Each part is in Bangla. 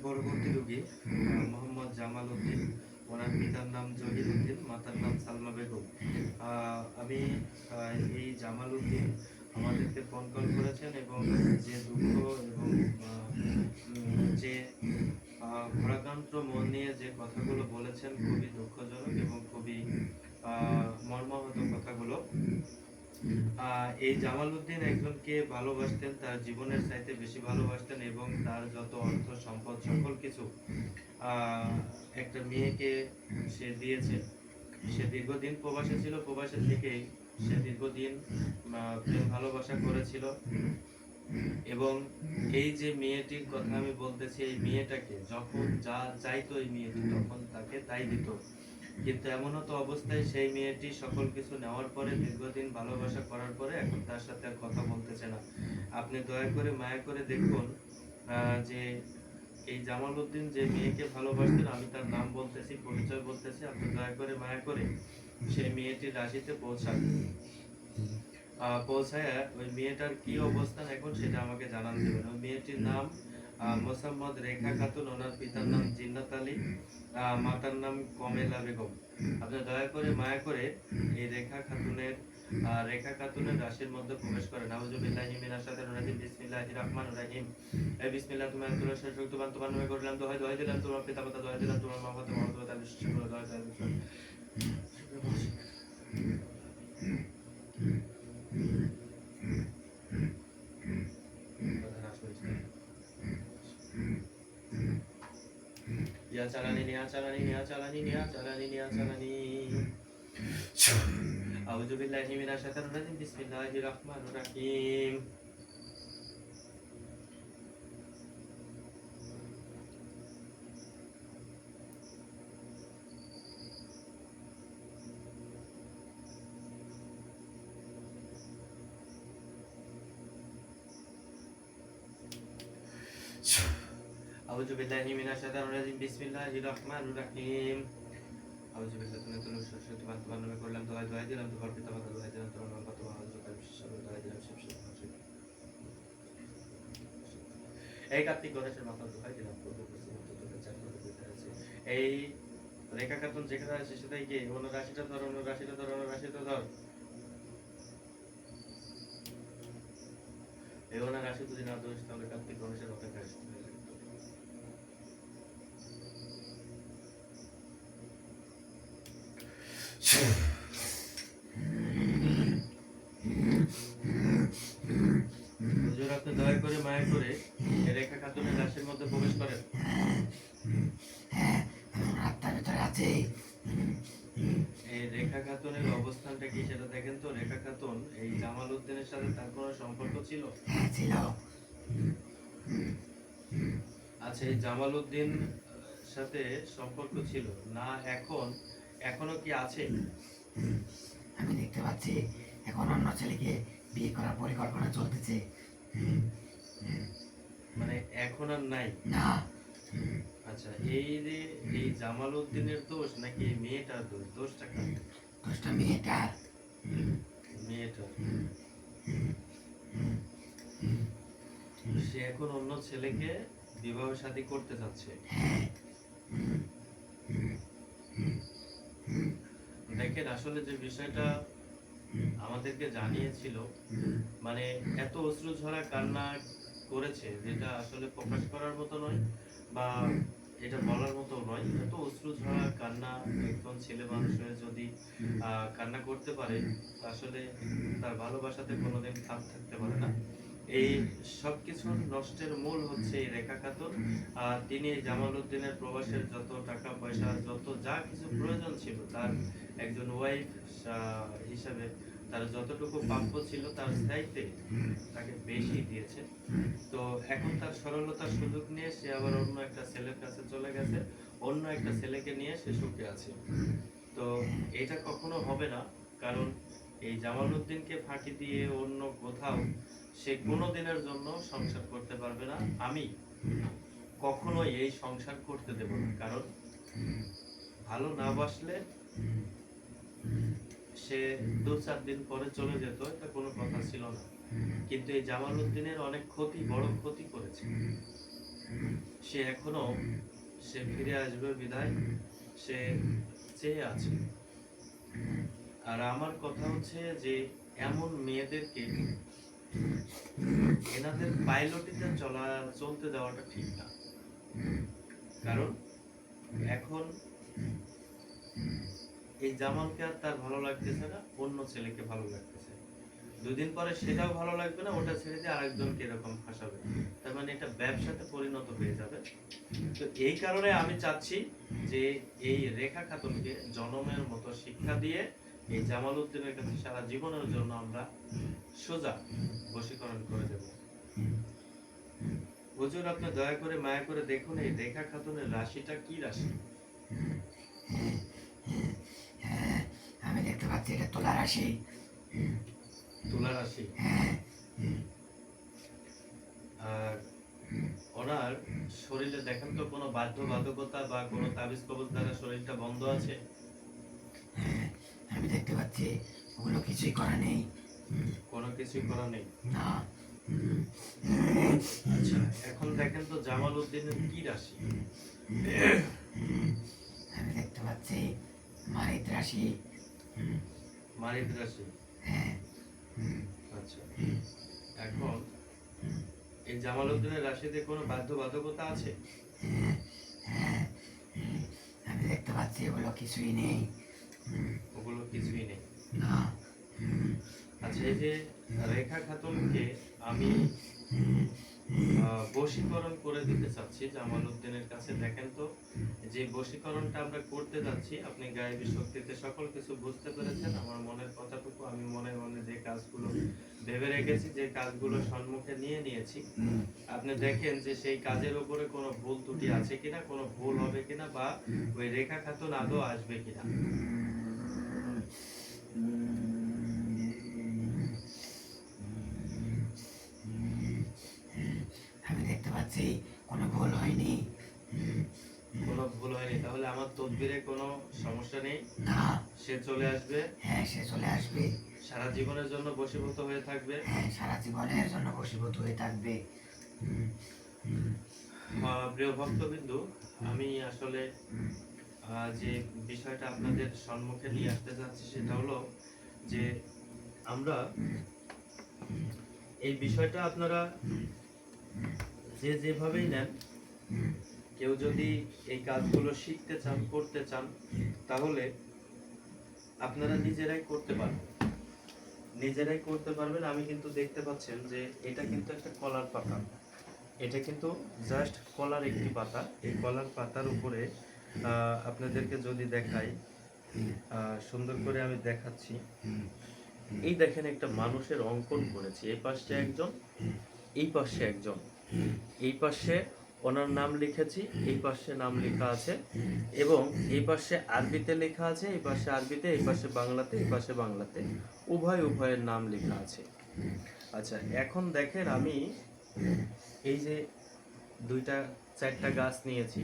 পরবর্তী রোগী মোহাম্মদ জামাল উদ্দিন, ওনার পিতার নাম জহির উদ্দিন, মাতার নাম সালমা বেগম। আমি এই জামাল উদ্দিন আমাদেরকে ফোন কল করেছেন এবং যে দুঃখ এবং যে ভারাক্রান্ত মন নিয়ে যে কথাগুলো বলেছেন খুবই দুঃখজনক এবং খুবই মর্মাহত কথাগুলো। এই জামাল উদ্দিন একজনকে ভালোবাসতেন, তার জীবনের চাইতে বেশি ভালোবাসতেন এবং তার যত অর্থ সম্পদ সকল কিছু একটা মেয়েকে সে দিয়েছে। সে দীর্ঘদিন প্রবাসে ছিল, প্রবাসে থেকেই সে দীর্ঘদিন প্রেম ভালোবাসা করেছিল এবং এই যে মেয়েটির কথা আমি বলতেছি, এই মেয়েটাকে যখন যা চাইতো এই মেয়েটি তখন তাকে তাই দিত। কিন্তু এমনও তো অবস্থায় সেই মেয়েটি সকল কিছু নেওয়ার পরে, দীর্ঘদিন ভালোবাসা করার পরে এখন তার সাথে আর কথা বলতেছে না। আপনি দয়া করে মায়া করে দেখুন যে এই জামাল উদ্দিন যে মেয়েকে ভালোবাসতেন, আমি তার নাম বলতেছি, পরিচয় বলতেছি, আপনি দয়া করে মায়া করে সেই মেয়েটির রাশিতে পৌঁছান। পৌঁছায় ওই মেয়েটার কি অবস্থান এখন সেটা আমাকে জানান দেবেন। ওই মেয়েটির নাম মোসাম্মদ রেখা খাতুন, ওনার পিতার নাম জিন্নাত আলী, মাতার নাম কমেলা বেগম। আপনি দয়া করে মায়া করে এই রেখা খাতুনের রাশির মধ্যে প্রবেশ করেন। আউযুবিল্লাহি মিনাশ শাইতানির রাজিম, বিসমিল্লাহির রাহমানির রাহিম। এই বিসমিল্লাহ তুমি আন্তরিক শক্তিবান তোমার নামে করলাম, দোহাই দিলাম তোমার পিতা মাতা, দোহাই দিলাম তোমার মা বাবা, মহত্বতা তার বিশ্বাস করে দোহাই দিলাম। Ya calani ya calani ya calani ya calani ya calani. A'udzubillahi minasyaitonir rajim. Bismillahirrahmanirrahim. A'udzubillahi minasyaitonir rajim. Bismillahirrahmanirrahim. A'udzubillahi minasyaitonir rajim. Tuhan নামে করলাম, দোহাই দিলাম তোমার পিতা মাতা, দোহাই দিলাম তোমার মা বাবা, তোমার তার বিশ্বাস করে দোহাই দিলাম শিব শিব। এই কার্তিক গণেশের মাথা দোহাই দিলাম, এই রেখা খাতুন যেখানে আছে সেটাই কি ওনার রাশিটা ধর, ওনার রাশিটা ধর, ওনার রাশিটা ধর। এই ওনার রাশি যদি না ধরিস তাহলে কার্তিক গণেশের অপেক্ষায় আপনি দয়া করে মায়া করে রেখা খাতুনের রাশির মধ্যে প্রবেশ করেন। এই রেখা খাতুনের অবস্থানটা কি সেটা দেখেন তো। রেখা খাতুন এই জামাল উদ্দিনের সাথে তার কোনো সম্পর্ক ছিল? আচ্ছা, এই জামাল উদ্দিন সাথে সম্পর্ক ছিল না, এখনো কি আছে? আমি দেখতে পাচ্ছি এখন অন্য ছেলেকে বিয়ে করার পরিকল্পনা চলতেছে। মানে এখন আর নাই না। আচ্ছা, এই যে এই জামাল উদ্দিনের দোষ নাকি এই মেয়েটার দোষ? দোষটা কার? দোষটা মেয়েটার। সে এখন অন্য ছেলেকে বিবাহ শাদী করতে যাচ্ছে। দেখেন, আসলে যে বিষয়টা আমাদেরকে জানিয়েছিল, মানে এত অশ্রু ঝরা কান্না করেছে যেটা আসলে প্রকাশ করার মতো নয় বা এটা বলার মতো নয়। এত অশ্রু ঝরা কান্না একজন ছেলে মানুষ হয়ে যদি কান্না করতে পারে, আসলে তার ভালোবাসাতে কোনোদিন খাপ থাকতে পারে না। এই সবকিছুর নষ্টের মূল হচ্ছে এই রেখা খাতুন। তিনি জামাল উদ্দিনের প্রবাসের যত টাকা পয়সা, যত যা কিছু প্রয়োজন ছিল, তার একজন ওয়াইফ হিসাবে তার যতটুকু প্রাপ্য ছিল তার চাইতে তাকে বেশি দিয়েছে। তো এখন তার সরলতার সুযোগ নিয়ে সে আবার অন্য একটা ছেলের কাছে চলে গেছে, অন্য একটা ছেলেকে নিয়ে সে সুখে আছে। তো এটা কখনো হবে না, কারণ এই জামাল উদ্দিনকে ফাঁকি দিয়ে অন্য কোথাও সে কোনো দিনের জন্য সংসার করতে পারবে না। আমি কখনোই এই সংসার করতে দেব না, কারণ ভালো না বাসলে সে 2-4 দিন পরে চলে যেত, এটা কোনো কথা ছিল না। কিন্তু এই জামাল উদ্দিনের অনেক ক্ষতি, বড় ক্ষতি করেছে। সে এখনো সে ফিরে আসবে বিধায় সে চেয়ে আছে। আর আমার কথা হচ্ছে যে এমন মেয়েদেরকে এনাদের পাইলটিতে চলতে দেওয়াটা ঠিক না। কারণ এখন এই জামালকে আর তার ভালো লাগতেছে না, অন্য ছেলেকে ভালো লাগতেছে। দুদিন পরে সেটাও ভালো লাগবে না, ওটা ছেড়ে দিয়ে আরেকজনকে এরকম ফাঁসাবে। তার মানে এটা ব্যবসাতে পরিণত হয়ে যাবে। তো এই কারণে আমি চাচ্ছি যে এই রেখা খাতুনকে জনমের মতো শিক্ষা দিয়ে এই জামাল উদ্দিনের কাছে সারা জীবনের জন্য আমরা সোজা বশীকরণ করে দেব। হুজুর, আপনি দয়া করে মায়া করে দেখুন এই রেখা খাতুনের রাশিটা কি রাশি? হ্যাঁ, আমি দেখতে পাচ্ছি এটা তুলা রাশি। তুলা রাশি। আর ওনার শরীরে দেখেন তো কোনো বাধ্যবাধকতা বা কোনো তাবিজ কবজ দ্বারা শরীরটা বন্ধ আছে? আমি দেখতে পাচ্ছি ওগুলো কিছুই করা নেই। কোনো কিছুই করা নেই। না। আচ্ছা, এখন দেখেন তো জামাল উদ্দিনের কি রাশি? আমি দেখতে পাচ্ছি মারিত রাশি। মারিদ রাশি। আচ্ছা, এখন এই জামাল উদ্দিনের রাশিতে কোনো বাধ্যবাধকতা আছে? আমি দেখতে পাচ্ছি ওগুলো কিছুই নেই। ওগুলো কিছুই নেই। না। আচ্ছা, এই যে রেখা খাতুনকে আমি বশীকরণ করে দিতে চাচ্ছি জামাল উদ্দিনের কাছে। দেখেন তো যে বশীকরণটা আমরা করতে যাচ্ছি, আপনি গায়েবী শক্তিতে সকল কিছু বুঝতে পেরেছেন। আমার মনের কথাটুকু আমি মনে মনে যে কাজগুলো ভেবে রেখেছি, যে কাজগুলো সম্মুখে নিয়ে নিয়েছি, আপনি দেখেন যে সেই কাজের উপরে কোনো ভুল ত্রুটি আছে কিনা, কোনো ভুল হবে কিনা, বা ওই রেখা খাতুন আদৌ আসবে কিনা। আমি দেখতে পাচ্ছি কোনো ভুল হয়নি। কোনো ভুল হয়নি, তাহলে আমার তদবিরে কোনো সমস্যা নেই। না। সে চলে আসবে, হ্যাঁ, সে চলে আসবে। সারা জীবনের জন্য বশীভূত হয়ে থাকবে। হ্যাঁ, সারা জীবনের জন্য বশীভূত হয়ে থাকবে। প্রিয় ভক্তবিন্দু, আমি আসলে যে বিষয়টা আপনাদের সম্মুখে নিয়ে আসতে চাচ্ছি সেটা হলো যে আমরা এই বিষয়টা আপনারা যে যেভাবেই নেন, কেউ যদি এই কাজগুলো শিখতে চান, করতে চান, তাহলে আপনারা নিজেরাই করতে পারবেন। নিজেরাই করতে পারবেন। আমি কিন্তু দেখতে পাচ্ছেন যে এটা কিন্তু একটা কলার পাতা। এটা কিন্তু জাস্ট কলার একটি পাতা। এই কলার পাতার উপরে আপনাদেরকে যদি দেখাই, সুন্দর করে আমি দেখাচ্ছি। এই দেখেন একটা মানুষের অঙ্কন করেছি। এই পাশে একজন, এই পাশে একজন, এই পাশে ওনার নাম লিখেছি, এই পাশে নাম লেখা আছে, এবং এই পাশে আরবিতে লেখা আছে, এই পাশে আরবিতে, এই পাশে বাংলাতে, এই পাশে বাংলাতে, উভয়ের নাম লেখা আছে। আচ্ছা, এখন দেখেন আমি এই যে চারটা গাছ নিয়েছি,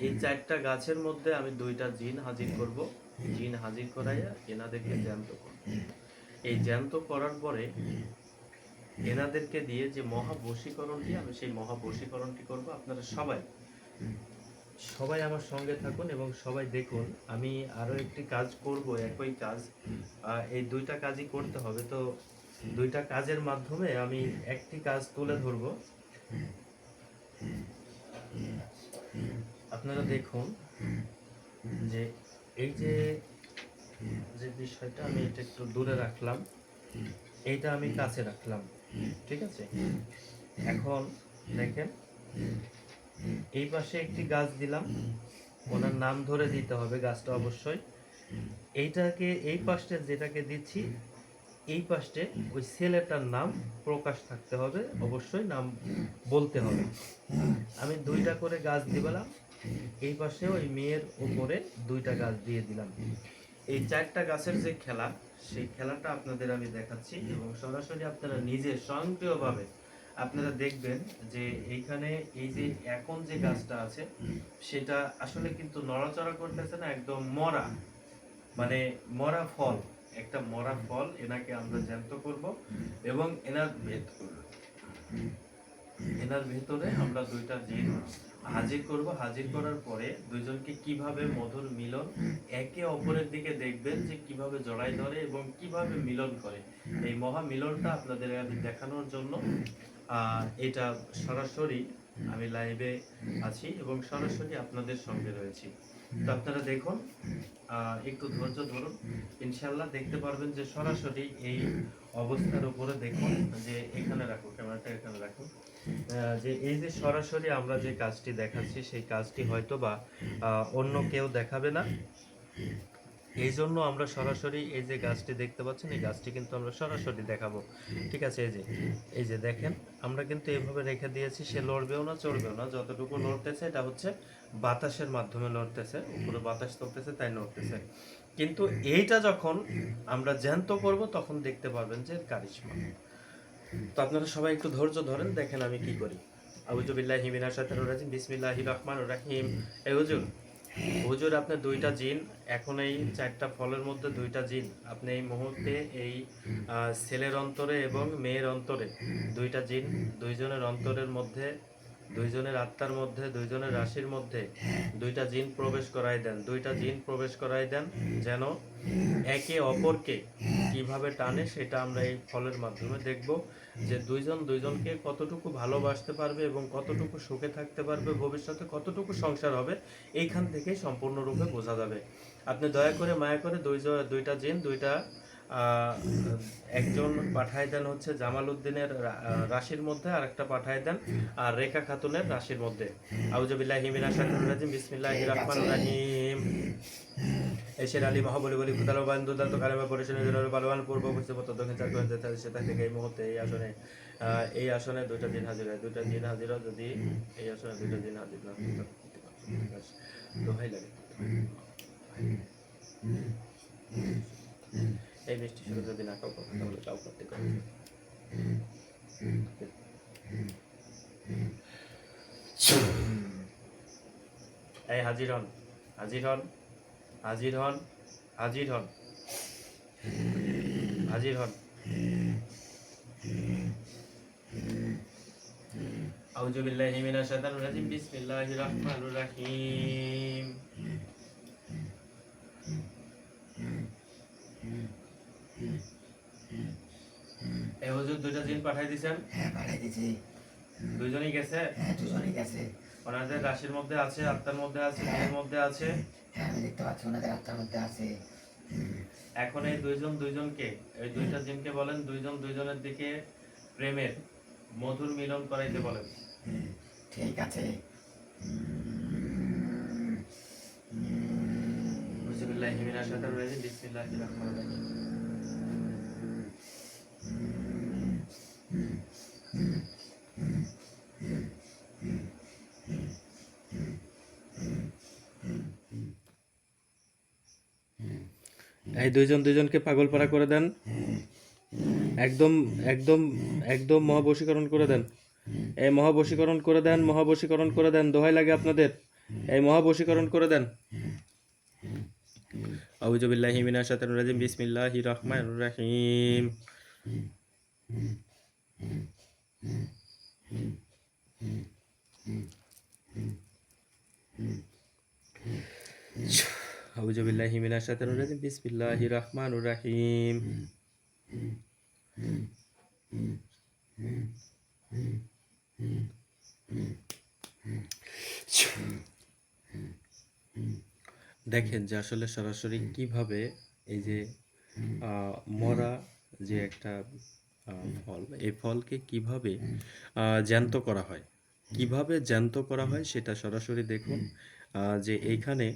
এই চারটা গাছের মধ্যে আমি দুইটা জিন হাজির করব। জিন হাজির করাইয়া এনাদেরকে জ্যান্ত করব। এই জ্যান্ত করার পরে এনাদেরকে দিয়ে যে মহাবশীকরণটি, আমি সেই মহাবশীকরণটি করব। আপনারা সবাই আমার সঙ্গে থাকুন এবং সবাই দেখুন। আমি আরো একটি কাজ করব, একই কাজ। এই দুইটা কাজই করতে হবে। তো দুইটা কাজের মাধ্যমে আমি একটি কাজ তুলে ধরব। আপনারা দেখুন যে এই যে বিষয়টা, আমি এটা একটু দূরে রাখলাম, এইটা আমি কাছে রাখলাম, ঠিক আছে? এখন দেখেন এই পাশে একটি গাছ দিলাম, ওনার নাম ধরে দিতে হবে গাছটা অবশ্যই। এইটাকে এই পাশে যেটাকে দিচ্ছি, এই পাশে ওই ছেলেটার নাম প্রকাশ থাকতে হবে, অবশ্যই নাম বলতে হবে। আমি দুইটা করে গাছ দিলাম, এই পাশে ওই মেয়ের উপরে দুইটা গাছ দিয়ে দিলাম। এই চারটা গাছের যে খেলা, সেই খেলাটা আপনাদের আমি দেখাচ্ছি, এবং সরাসরি আপনারা নিজে স্বয়ংক্রিয়ভাবে আপনারা দেখবেন যে এইখানে এই যে এখন যে গাছটা আছে সেটা আসলে কিন্তু নড়াচড়া করতেছে না, একদম মরা, মানে মরা ফল, একটা মরা ফল। এনাকে আমরা জ্যান্ত করব এবং এনার ভেদ করব। এনার ভেতরে আমরা দুইটা জিন হাজির করব। হাজির করার পরে দুইজনকে কিভাবে মধুর মিলন, একে অপরের দিকে দেখবেন যে কিভাবে জড়াই ধরে এবং কিভাবে মিলন করে। এই মহা মিলনটা আপনাদের আগে দেখানোর জন্য এটা সরাসরি আমি লাইভে আছি এবং সরাসরি আপনাদের সঙ্গে রয়েছি। তো আপনারা দেখুন, একটু ধৈর্য ধরুন, ইনশাল্লাহ দেখতে পারবেন যে সরাসরি এই অবস্থার উপরে দেখুন যে এখানে রাখো, ক্যামেরাটা এখানে রাখো, যে এই যে সরাসরি আমরা যে কাজটি দেখাচ্ছি সেই কাজটি হয়তো বা অন্য কেউ দেখাবে না। এই জন্য আমরা সরাসরি এই যে গাছটি দেখতে পাচ্ছেন, এই গাছটি কিন্তু আমরা সরাসরি দেখাবো। ঠিক আছে, এই যে দেখেন, আমরা কিন্তু এভাবে রেখে দিয়েছি, সে লড়বেও না চড়বেও না, যতটুকু লড়তেছে এটা হচ্ছে বাতাসের মাধ্যমে লড়তেছে, উপরে বাতাস চলতেছে তাই লড়তেছে। কিন্তু এইটা যখন আমরা জ্যান্ত করব তখন দেখতে পারবেন যে কারিশমা। তো আপনারা সবাই একটু ধৈর্য ধরেন, দেখেন আমি কি করি। আউযু বিল্লাহি মিনাশ শাইতানির রাজিম, বিসমিল্লাহির রহমানির রহিম। এই হুজুর, হুজুর আপনি দুইটা জিন, এখন এই চারটা ফলের মধ্যে দুইটা জিন আপনি এই মুহূর্তে এই ছেলের অন্তরে এবং মেয়ের অন্তরে, দুইটা জিন দুইজনের অন্তরের মধ্যে, দুইজনের আত্মার মধ্যে, দুইজনের রাশির মধ্যে দুইটা জিন প্রবেশ করাই দেন, দুইটা জিন প্রবেশ করাই দেন, যেন একে অপরকে কিভাবে টানে সেটা আমরা এই ফলের মাধ্যমে দেখব, যে দুইজন দুইজনকে কতটুকু ভালোবাসতে পারবে এবং কতটুকু সুখে থাকতে পারবে, ভবিষ্যতে কতটুকু সংসার হবে, এইখান থেকেই সম্পূর্ণরূপে বোঝা যাবে। আপনি দয়া করে মায়া করে দুইটা জিন, দুইটা একজন পাঠায় দেন হচ্ছে জামাল উদ্দিনের রাশির মধ্যে, আর একটা পাঠায় দেন আর রেখা খাতুনের রাশির মধ্যে। আউযু বিল্লাহি মিনাশ শাইতানির রাজিম, বিসমিল্লাহির রহমানির রহিম। এশের আলী মহাবলী বলি খুদালো বান্ধু দান্ত কালেমা পরিশনের জন্য বালবান পূর্ব পশ্চিম উত্তর দক্ষিণ চার কোণ যেতে সেটা থেকে এই মুহূর্তে এই আসনে দুইটা দিন হাজির হয়, দুইটা দিন হাজির হয়, যদি এই আসনে দুইটা দিন হাজির না হয় দোহাই লাগে। এই মিষ্টি শুরু যদি না কাউ করতে তাহলে কাউ করতে পারে। এই হাজির হন, হাজির হন, হাজির হন, হাজির হন, হাজির হন। আউযু বিল্লাহি মিনাশ শাইতানির রাজিম, বিসমিল্লাহির রহমানির রহিম। এই হুজুর দুইটা জিন পাঠাই দিয়েছেন? হ্যাঁ পাঠাই দিয়েছি। দুইজনই গেছে? হ্যাঁ দুজনই গেছে। ওনাদের রাশির মধ্যে আছে, আত্মার মধ্যে আছে, দেহের মধ্যে আছে। হ্যাঁ আমি দেখতে পাচ্ছি ওনাদের আত্মার মধ্যে আছে। এখন এই দুইজন দুইজনকে, এই দুইটা জিনকে বলেন দুইজন দুইজনের দিকে প্রেমের মধুর মিলন করাইতে বলেন। ঠিক আছে। বিসমিল্লাহি মিনাশ শাইতানির রাজিম, বিসমিল্লাহির রহমানির রহিম। এই দুইজন দুইজনকে পাগলপাড়া করে দেন, একদম একদম একদম মহাবশীকরণ করে দেন, এই মহাবশীকরণ করে দেন, মহাবশীকরণ করে দেন, দোহাই লাগে আপনাদের, এই মহাবশীকরণ করে দেন। আউযু বিল্লাহি মিনাশ শাইতানির রাজিম, বিসমিল্লাহির রহমানির রহিম। আউযু বিল্লাহি মিনাশ শাইতানির রাজিম, বিসমিল্লাহির রহমানির রহিম। দেখেন যে আসলে সরাসরি কিভাবে এই যে মরা যে একটা ফল, এই ফলকে কিভাবে জ্যান্ত করা হয়, কিভাবে জ্যান্ত করা হয় সেটা সরাসরি দেখুন। যে এইখানে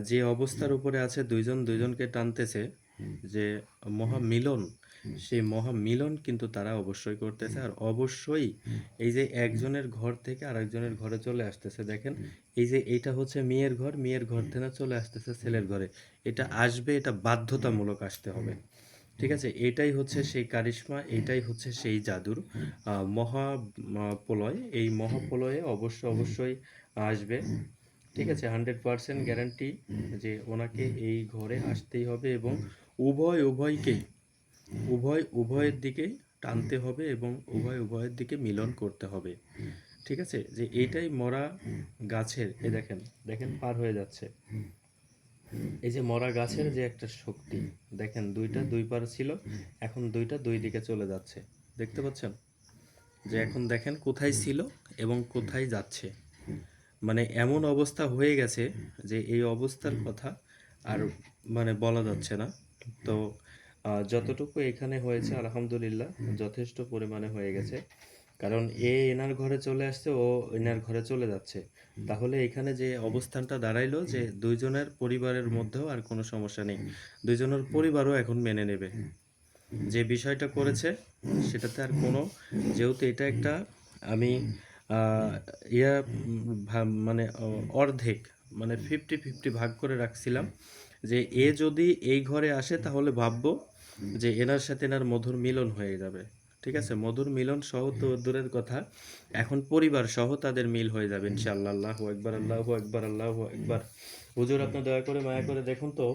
যে অবস্থার উপরে আছে, দুইজন দুইজনকে টানতেছে, যে মহামিলন, সেই মহামিলন কিন্তু তারা অবশ্যই করতেছে, আর অবশ্যই এই যে একজনের ঘর থেকে আরেকজনের ঘরে চলে আসতেছে। দেখেন এই যে এইটা হচ্ছে মেয়ের ঘর, মেয়ের ঘর থেকে চলে আসতেছে ছেলের ঘরে, এটা আসবে, এটা বাধ্যতামূলক আসতে হবে। ঠিক আছে, এটাই হচ্ছে সেই কারিশমা, এটাই হচ্ছে সেই জাদুর মহাপ্রলয়। এই মহাপ্রলয়ে অবশ্যই আসবে। ঠিক আছে, 100% গ্যারান্টি যে ওনাকে এই ঘরে আসতেই হবে এবং উভয়কেই উভয়ের দিকেই টানতে হবে এবং উভয়ের দিকে মিলন করতে হবে। ঠিক আছে, যে এইটাই মরা গাছের, এই দেখেন দেখেন পার হয়ে যাচ্ছে, এই যে মরা গাছের যে একটা শক্তি, দেখেন দুইটা দুই পার ছিল, এখন দুইটা দুই দিকে চলে যাচ্ছে, দেখতে পাচ্ছেন? যে এখন দেখেন কোথায় ছিল এবং কোথায় যাচ্ছে, মানে এমন অবস্থা হয়ে গেছে যে এই অবস্থার কথা আর মানে বলা যাচ্ছে না। তো যতটুকু এখানে হয়েছে আলহামদুলিল্লাহ যথেষ্ট পরিমাণে হয়ে গেছে, কারণ এনার ঘরে চলে আসছে, ও এনার ঘরে চলে যাচ্ছে। তাহলে এখানে যে অবস্থানটা দাঁড়াইলো যে দুইজনের পরিবারের মধ্যেও আর কোনো সমস্যা নেই, দুইজনের পরিবারও এখন মেনে নেবে যে বিষয়টা করেছে সেটাতে আর কোনো, যেহেতু এটা একটা আমি আহ, মানে অর্ধেক মানে 50-50 ভাগ করে রাখছিলাম, যে এ যদি এই ঘরে আসে তাহলে ভাববো যে এনার সাথে এনার মধুর মিলন হয়ে যাবে। ঠিক আছে, মধুর মিলন সহ তো দূরের কথা, এখন পরিবার সহ তাদের মিল হয়ে যাবে ইনশাআল্লাহ। আল্লাহু আকবার, আল্লাহু আকবার, আল্লাহু আকবার। হুজুর আপনি দয়া করে মায়া করে দেখুন তো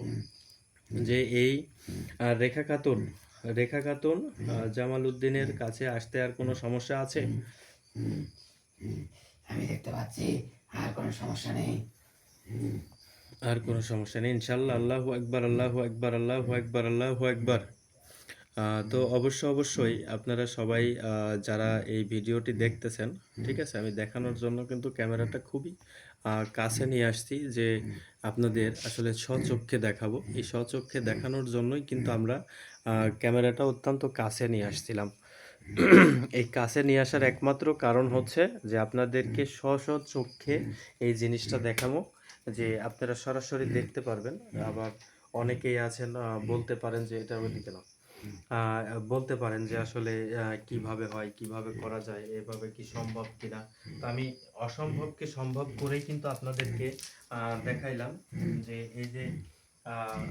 যে এই রেখা খাতুন জামাল উদ্দিনের কাছে আসতে আর কোনো সমস্যা আছে? আমি দেখতে পাচ্ছি আর কোনো সমস্যা নেই। আর কোনো সমস্যা নেই ইনশাল্লাহ। আল্লাহু আকবার, আল্লাহু আকবার, আল্লাহু আকবার, আল্লাহু আকবার। তো অবশ্যই আপনারা সবাই যারা এই ভিডিওটি দেখতেছেন, ঠিক আছে, আমি দেখানোর জন্য কিন্তু ক্যামেরাটা খুবই কাছে নিয়ে আসছি, যে আপনাদের আসলে স্বচক্ষে দেখাবো, এই স্বচক্ষে দেখানোর জন্যই কিন্তু আমরা ক্যামেরাটা অত্যন্ত কাছে নিয়ে আসছিলাম। এই কাছে নিয়ে আসার একমাত্র কারণ হচ্ছে যে আপনাদেরকে চক্ষে এই জিনিসটা দেখাবো, যে আপনারা সরাসরি দেখতে পারবেন। আবার অনেকেই আছেন বলতে পারেন যে এটা ওইদিকে না, বলতে পারেন যে আসলে কিভাবে হয়, কিভাবে করা যায়, এভাবে কি সম্ভব কিনা। তো আমি অসম্ভবকে সম্ভব করেই কিন্তু আপনাদেরকে দেখাইলাম, যে এই যে আহ,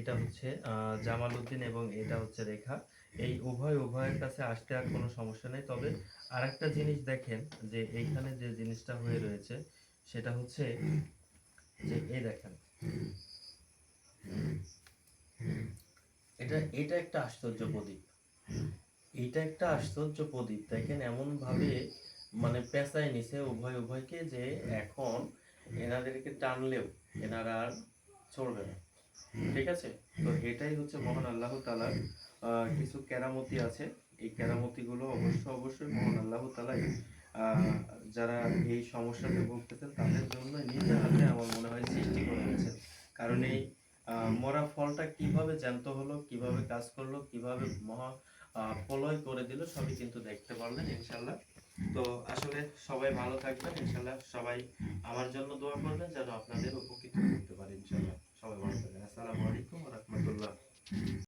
এটা হচ্ছে জামাল উদ্দিন এবং এটা হচ্ছে রেখা, এই উভয়ের কাছে আসতে আর কোনো সমস্যা নেই। তবে আরেকটা জিনিস দেখেন, যে এইখানে যে জিনিসটা হয়ে রয়েছে সেটা হচ্ছে যে এই দেখেন, এটা একটা আশ্চর্য প্রদীপ, এইটা একটা আশ্চর্য প্রদীপ, দেখেন এমন ভাবে মানে পেঁচায় নিছে উভয়কে, যে এখন এনাদেরকে টানলেও এনারা আর ছড়বে না। ঠিক আছে, তো এটাই হচ্ছে মহান আল্লাহ তাআলার কিছু কেরামতি আছে। এই কেরামতি গুলো অবশ্যই মহান আল্লাহ তাআলাই যারা এই সমস্যাতে ভুগতেছেন তাদের জন্য নিজে হাতে আমার মনে হয় সৃষ্টি করে গেছেন। কারণ এই মরা ফলটা কিভাবে জ্যান্ত হলো, কিভাবে কাজ করলো, কিভাবে মহা প্রলয় করে দিল, সবই কিন্তু দেখতে পারলেন ইনশাল্লাহ। তো আসলে সবাই ভালো থাকবেন ইনশাল্লাহ, সবাই আমার জন্য দোয়া করবেন যেন আপনাদের উপকৃত করতে পারি ইনশাল্লাহ। সবাই ভালো থাকবেন। আসসালামু আলাইকুম ওয়া রাহমাতুল্লাহ।